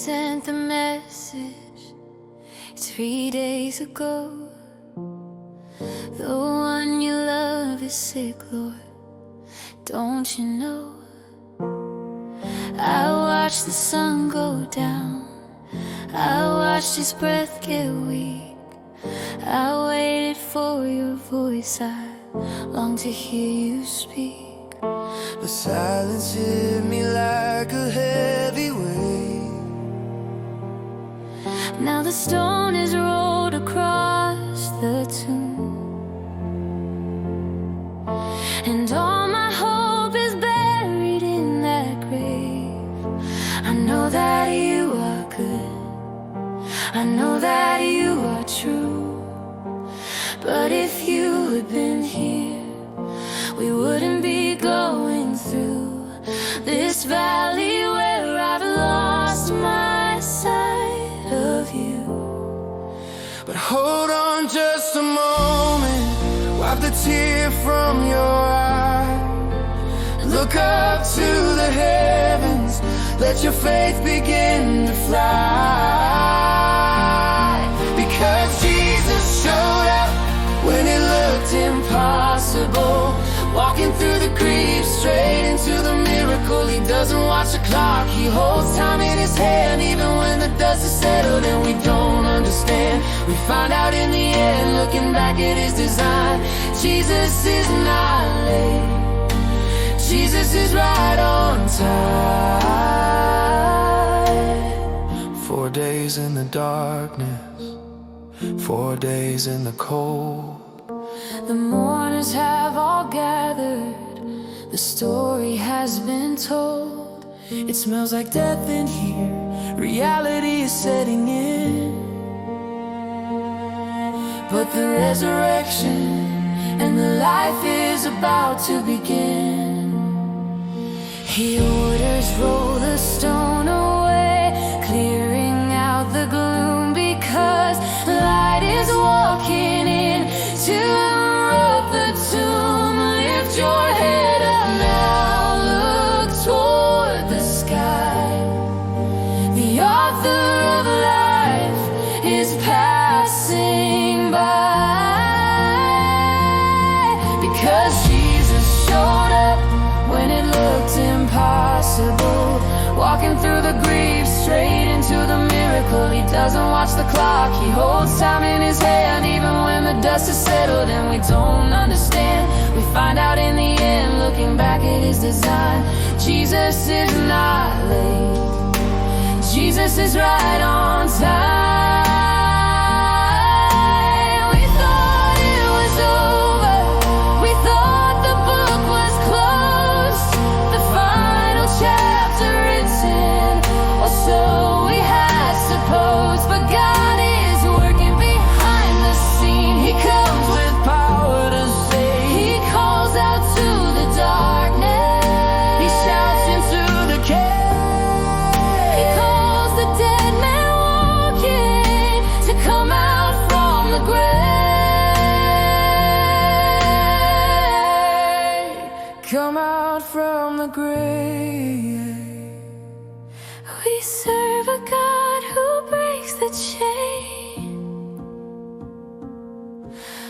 sent the message 3 days ago. The one you love is sick, Lord, don't you know? I watched the sun go down, I watched his breath get weak. I waited for your voice, I longed to hear you speak. The silence hit me like a heavy weight. Now the stone is rolled across the tomb, and all my hope is buried in that grave. I know that you are good, I know that you are true. But if you had been here, we wouldn't be going through this valley where I've lost my sight of you. But hold on just a moment, wipe the tear from your eye. Look up to the heavens, let your faith begin to fly. Because Jesus showed up when it looked impossible, walking through the grief straight into the miracle. He doesn't watch the clock, he holds time in his hand. Even when the dust is settled and we don't understand, we find out in the end, looking back at his design. Jesus is not late, Jesus is right on time. 4 days in the darkness, 4 days in the cold. The mourners have all gathered, the story has been told. It smells like death in here, reality is setting in. But the resurrection and the life is about to begin. He orders, roll the stone away, clearing out the gloom, because light is walking in to the tomb. Lift your head up now, look toward the sky. The author of life is passing by. Because Jesus showed up when it looked impossible, walking through the grief straight into the miracle. He doesn't watch the clock, he holds time in his hand. Even when the dust is settled and we don't understand, we find out in the end, looking back at his design. Jesus is not late, Jesus is right on time. We thought it was over, we thought the book was closed, the final chapter written, or so we had supposed. But God is working behind the scene, he comes with power to save. He calls out to the darkness, he shouts into the cave. He calls the dead man walking to come out from the grave. Come out from the grave. We serve a God who breaks the chain,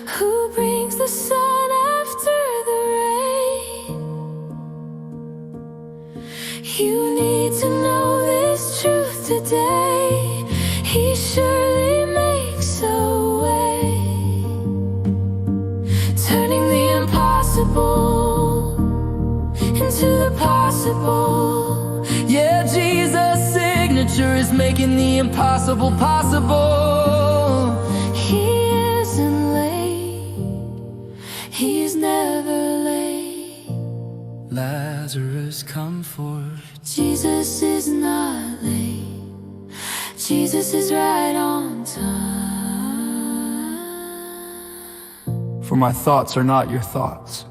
who brings the sun after the rain. You need to know this truth today, he surely makes a way, turning the impossible into the possible. Yeah, Jesus' signature is making the impossible possible. He isn't late, he's never late. Lazarus, come forth. Jesus is not late, Jesus is right on time. For my thoughts are not your thoughts,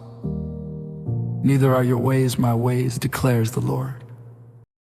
neither are your ways my ways, declares the Lord.